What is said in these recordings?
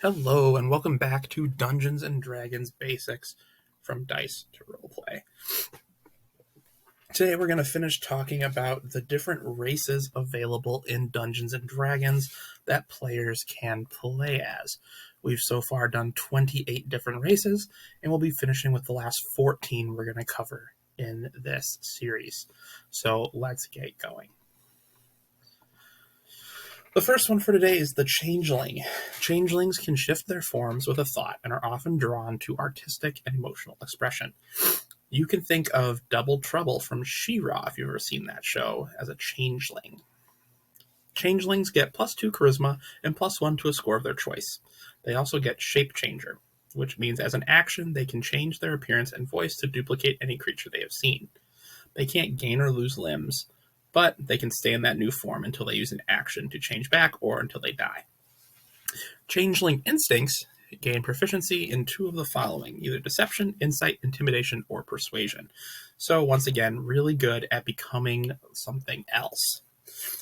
Hello, and welcome back to Dungeons and Dragons Basics from Dice to Roleplay. Today we're going to finish talking about the different races available in Dungeons and Dragons that players can play as. We've so far done 28 different races, and we'll be finishing with the last 14 we're going to cover in this series. So let's get going. The first one for today is the Changeling. Changelings can shift their forms with a thought and are often drawn to artistic and emotional expression. You can think of Double Trouble from She-Ra, if you've ever seen that show, as a changeling. Changelings get +2 charisma and +1 to a score of their choice. They also get Shape Changer, which means as an action they can change their appearance and voice to duplicate any creature they have seen. They can't gain or lose limbs, but they can stay in that new form until they use an action to change back or until they die. Changeling instincts gain proficiency in 2 of the following, either deception, insight, intimidation, or persuasion. So once again, really good at becoming something else.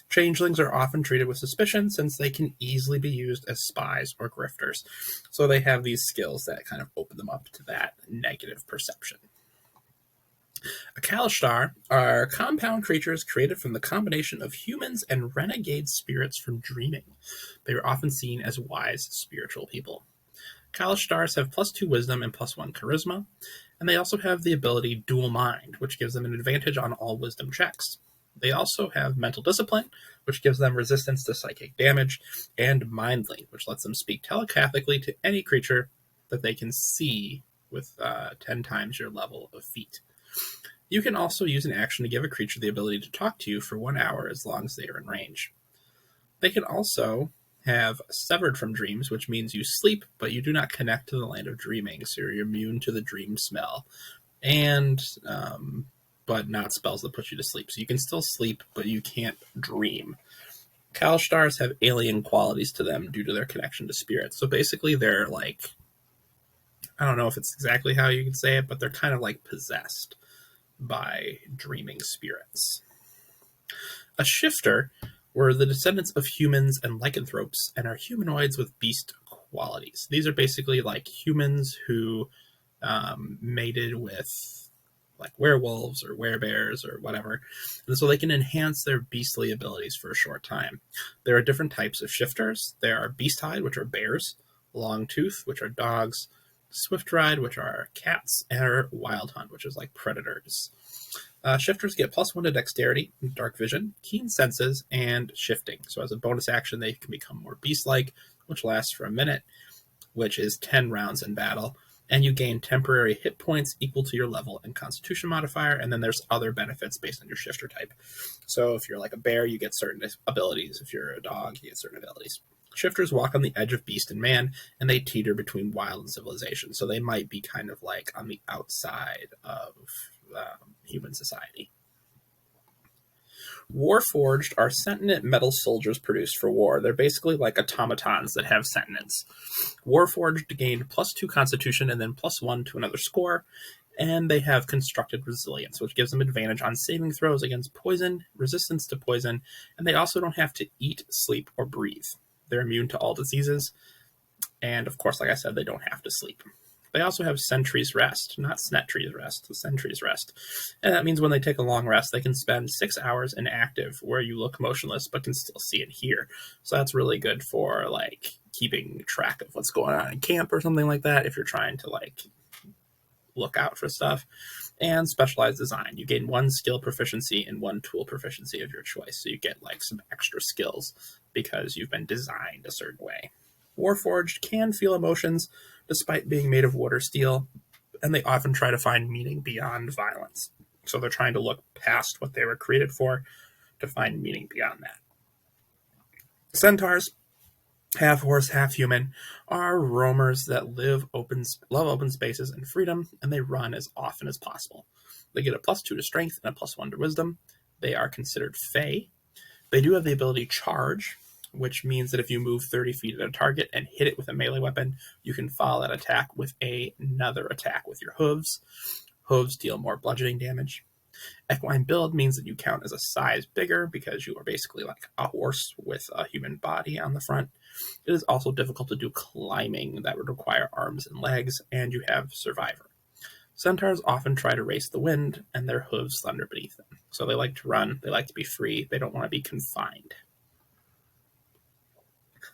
Changelings are often treated with suspicion since they can easily be used as spies or grifters. So they have these skills that kind of open them up to that negative perception. Kalistar are compound creatures created from the combination of humans and renegade spirits from dreaming. They are often seen as wise spiritual people. Kalistars have +2 wisdom and +1 charisma, and they also have the ability Dual Mind, which gives them an advantage on all wisdom checks. They also have mental discipline, which gives them resistance to psychic damage, and Mind Link, which lets them speak telepathically to any creature that they can see with 10 times your level of feet. You can also use an action to give a creature the ability to talk to you for 1 hour as long as they are in range. They can also have Severed from Dreams, which means you sleep, but you do not connect to the land of dreaming, so you're immune to the dream smell, and but not spells that put you to sleep. So you can still sleep, but you can't dream. Kalistars have alien qualities to them due to their connection to spirits. So basically they're like, I don't know if it's exactly how you can say it, but they're kind of like possessed by dreaming spirits. A shifter were the descendants of humans and lycanthropes and are humanoids with beast qualities. These are basically like humans who mated with like werewolves or werebears or whatever, and so they can enhance their beastly abilities for a short time. There are different types of shifters. There are Beasthide, which are bears, Longtooth, which are dogs, Swift Ride, which are cats, and Wild Hunt, which is like predators. Shifters get +1 to dexterity, dark vision, keen senses, and shifting. So as a bonus action, they can become more beast-like, which lasts for a minute, which is 10 rounds in battle. And you gain temporary hit points equal to your level and constitution modifier, and then there's other benefits based on your shifter type. So if you're like a bear, you get certain abilities. If you're a dog, you get certain abilities. Shifters walk on the edge of beast and man, and they teeter between wild and civilization. So they might be kind of like on the outside of human society. Warforged are sentient metal soldiers produced for war. They're basically like automatons that have sentience. Warforged gained +2 constitution and then +1 to another score, and they have constructed resilience, which gives them advantage on saving throws against poison, resistance to poison, and they also don't have to eat, sleep, or breathe. They're immune to all diseases, and of course, like I said, they don't have to sleep. They also have Sentry's Rest, not Snetry's Rest, the Sentry's Rest. And that means when they take a long rest, they can spend 6 hours inactive where you look motionless but can still see and hear. So that's really good for like keeping track of what's going on in camp or something like that if you're trying to like look out for stuff. And Specialized Design. You gain 1 skill proficiency and 1 tool proficiency of your choice. So you get like some extra skills because you've been designed a certain way. Warforged can feel emotions despite being made of wood or steel, and they often try to find meaning beyond violence. So they're trying to look past what they were created for to find meaning beyond that. Centaurs, half horse, half human, are roamers that love open spaces and freedom, and they run as often as possible. They get a +2 to strength and a +1 to wisdom. They are considered fey. They do have the ability Charge, which means that if you move 30 feet at a target and hit it with a melee weapon, you can follow that attack with another attack with your hooves. Hooves deal more bludgeoning damage. Equine build means that you count as a size bigger because you are basically like a horse with a human body on the front. It is also difficult to do climbing that would require arms and legs, and you have Survivor. Centaurs often try to race the wind, and their hooves thunder beneath them. So they like to run, they like to be free, they don't want to be confined.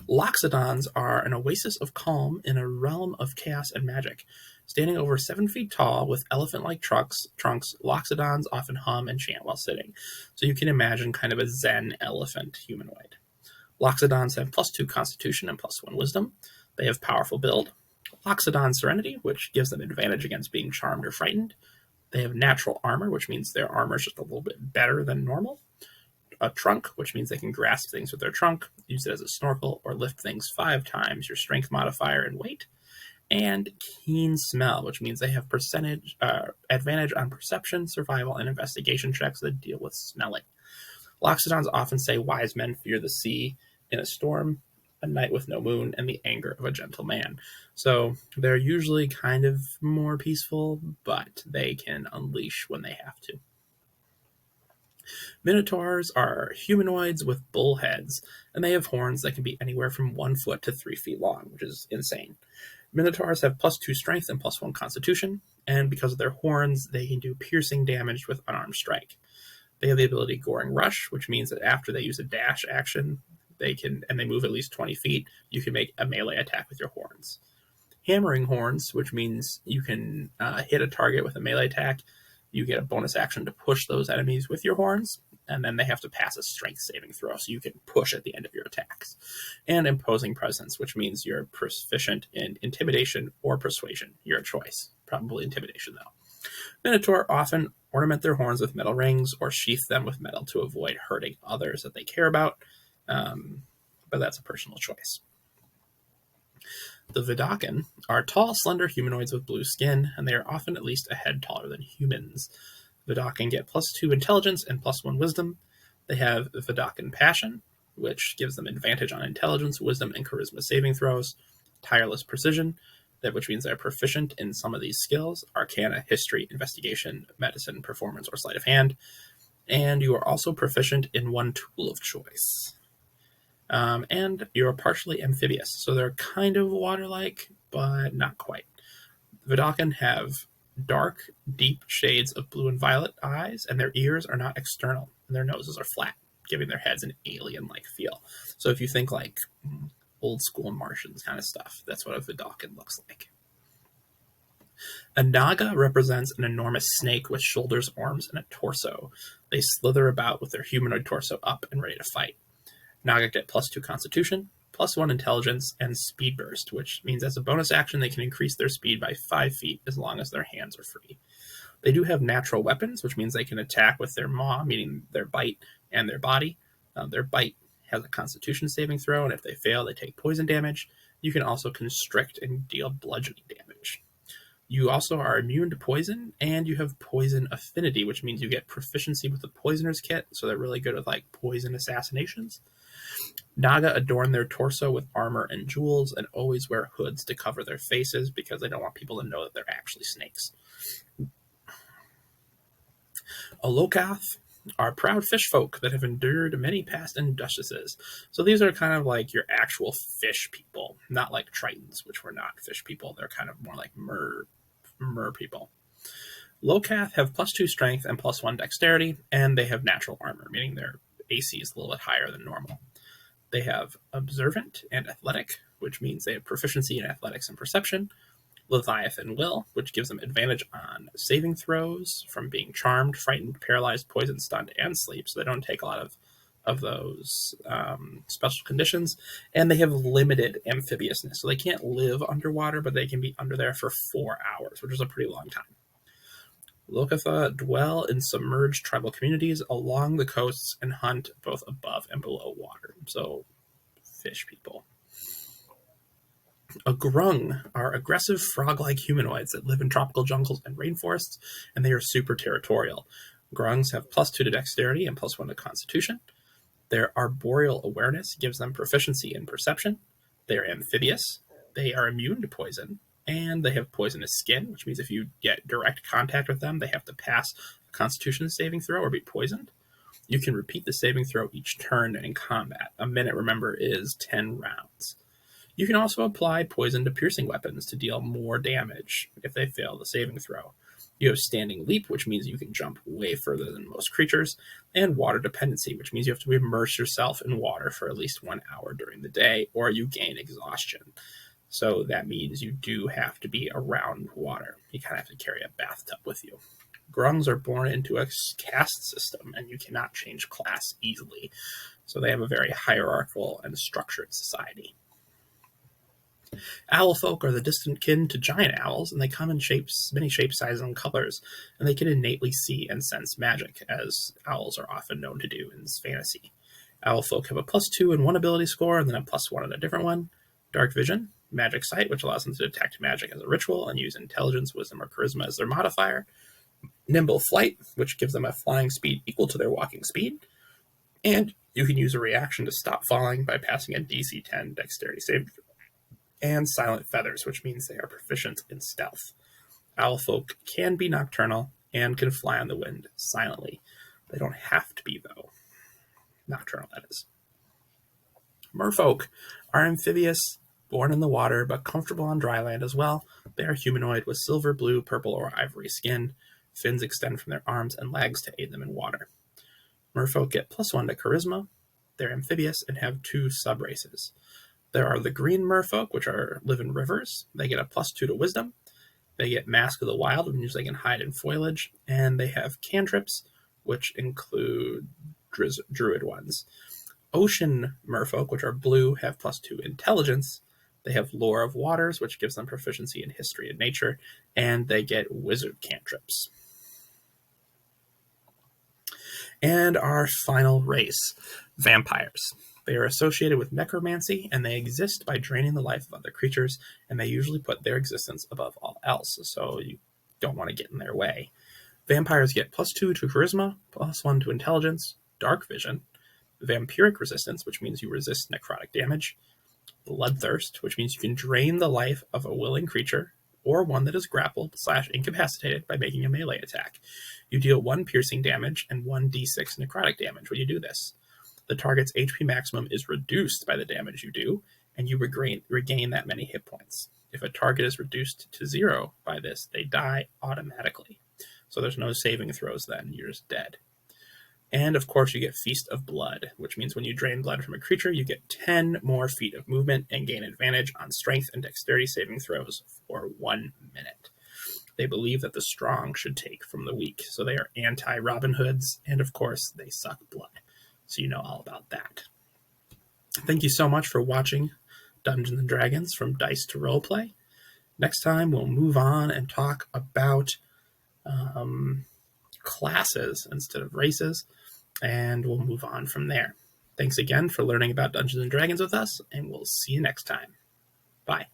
Loxodons are an oasis of calm in a realm of chaos and magic. Standing over 7 feet tall with elephant-like trunks, Loxodons often hum and chant while sitting. So you can imagine kind of a Zen elephant humanoid. Loxodons have +2 Constitution and +1 Wisdom. They have powerful build. Loxodon Serenity, which gives them advantage against being charmed or frightened. They have natural armor, which means their armor is just a little bit better than normal. A trunk, which means they can grasp things with their trunk, use it as a snorkel, or lift things 5 times your strength modifier and weight. And keen smell, which means they have advantage on perception, survival, and investigation checks that deal with smelling. Loxodons often say wise men fear the sea in a storm, a night with no moon, and the anger of a gentle man. So they're usually kind of more peaceful, but they can unleash when they have to. Minotaurs are humanoids with bull heads, and they have horns that can be anywhere from 1 foot to 3 feet long, which is insane. Minotaurs have +2 strength and +1 constitution, and because of their horns, they can do piercing damage with unarmed strike. They have the ability Goring Rush, which means that after they use a dash action, they move at least 20 feet, you can make a melee attack with your horns. Hammering Horns, which means you can hit a target with a melee attack, you get a bonus action to push those enemies with your horns, and then they have to pass a strength saving throw, so you can push at the end of your attacks. And Imposing Presence, which means you're proficient in Intimidation or Persuasion, your choice. Probably Intimidation, though. Minotaur often ornament their horns with metal rings or sheath them with metal to avoid hurting others that they care about, but that's a personal choice. The Vidaken are tall, slender humanoids with blue skin, and they are often at least a head taller than humans. Vidaken get +2 intelligence and +1 wisdom. They have Vidaken Passion, which gives them advantage on intelligence, wisdom, and charisma saving throws. Tireless Precision, which means they're proficient in some of these skills: Arcana, History, Investigation, Medicine, Performance, or Sleight of Hand. And you are also proficient in 1 tool of choice. And you're partially amphibious, so they're kind of water-like, but not quite. Vidaken have dark, deep shades of blue and violet eyes, and their ears are not external, and their noses are flat, giving their heads an alien-like feel. So if you think like old-school Martians kind of stuff, that's what a Vidaken looks like. A Naga represents an enormous snake with shoulders, arms, and a torso. They slither about with their humanoid torso up and ready to fight. Naga get +2 Constitution, +1 Intelligence, and Speed Burst, which means as a bonus action they can increase their speed by 5 feet as long as their hands are free. They do have natural weapons, which means they can attack with their maw, meaning their bite, and their body. Their bite has a Constitution saving throw, and if they fail, they take poison damage. You can also constrict and deal bludgeoning damage. You also are immune to poison, and you have poison affinity, which means you get proficiency with the Poisoner's Kit, so they're really good with like poison assassinations. Naga adorn their torso with armor and jewels and always wear hoods to cover their faces because they don't want people to know that they're actually snakes. Alokaf are proud fish folk that have endured many past injustices. So these are kind of like your actual fish people, not like Tritons, which were not fish people. They're kind of more like mer people. Lokath have +2 strength and +1 dexterity, and they have natural armor, meaning their AC is a little bit higher than normal. They have observant and athletic, which means they have proficiency in athletics and perception. Leviathan Will, which gives them advantage on saving throws from being charmed, frightened, paralyzed, poisoned, stunned, and sleep, so they don't take a lot of those special conditions. And they have limited amphibiousness, so they can't live underwater, but they can be under there for 4 hours, which is a pretty long time. Lokatha dwell in submerged tribal communities along the coasts and hunt both above and below water. So, fish people. A Grung are aggressive frog-like humanoids that live in tropical jungles and rainforests, and they are super territorial. Grungs have +2 to dexterity and +1 to constitution. Their arboreal awareness gives them proficiency in perception. They are amphibious. They are immune to poison. And they have poisonous skin, which means if you get direct contact with them, they have to pass a constitution saving throw or be poisoned. You can repeat the saving throw each turn in combat. A minute, remember, is 10 rounds. You can also apply poison to piercing weapons to deal more damage if they fail the saving throw. You have Standing Leap, which means you can jump way further than most creatures, and Water Dependency, which means you have to immerse yourself in water for at least 1 hour during the day, or you gain exhaustion. So that means you do have to be around water. You kind of have to carry a bathtub with you. Grungs are born into a caste system, and you cannot change class easily. So they have a very hierarchical and structured society. Owlfolk are the distant kin to giant owls, and they come in shapes, many shapes, sizes, and colors, and they can innately see and sense magic, as owls are often known to do in fantasy. Owlfolk have a +2 in one ability score, and then a +1 in a different one. Dark Vision, Magic Sight, which allows them to detect magic as a ritual and use Intelligence, Wisdom, or Charisma as their modifier. Nimble Flight, which gives them a flying speed equal to their walking speed. And you can use a reaction to stop falling by passing a DC 10 Dexterity save. And Silent Feathers, which means they are proficient in stealth. Owlfolk can be nocturnal and can fly on the wind silently. They don't have to be, though. Nocturnal, that is. Merfolk are amphibious, born in the water, but comfortable on dry land as well. They are humanoid with silver, blue, purple, or ivory skin. Fins extend from their arms and legs to aid them in water. Merfolk get +1 to Charisma. They're amphibious and have 2 subraces. There are the green merfolk, which live in rivers. They get a +2 to Wisdom. They get Mask of the Wild, which means they can hide in foliage. And they have cantrips, which include druid ones. Ocean merfolk, which are blue, have +2 intelligence. They have Lore of Waters, which gives them proficiency in history and nature. And they get wizard cantrips. And our final race, vampires. They are associated with necromancy, and they exist by draining the life of other creatures, and they usually put their existence above all else, so you don't want to get in their way. Vampires get +2 to Charisma, +1 to Intelligence, Dark Vision, Vampiric Resistance, which means you resist necrotic damage, Bloodthirst, which means you can drain the life of a willing creature, or one that is grappled/incapacitated by making a melee attack. You deal 1 piercing damage and 1d6 necrotic damage when you do this. The target's HP maximum is reduced by the damage you do, and you regain that many hit points. If a target is reduced to 0 by this, they die automatically. So there's no saving throws then, you're just dead. And of course you get Feast of Blood, which means when you drain blood from a creature, you get 10 more feet of movement and gain advantage on strength and dexterity saving throws for 1 minute. They believe that the strong should take from the weak, so they are anti-Robin Hoods, and of course they suck blood. So you know all about that. Thank you so much for watching Dungeons & Dragons from Dice to Roleplay. Next time we'll move on and talk about classes instead of races, and we'll move on from there. Thanks again for learning about Dungeons & Dragons with us, and we'll see you next time. Bye.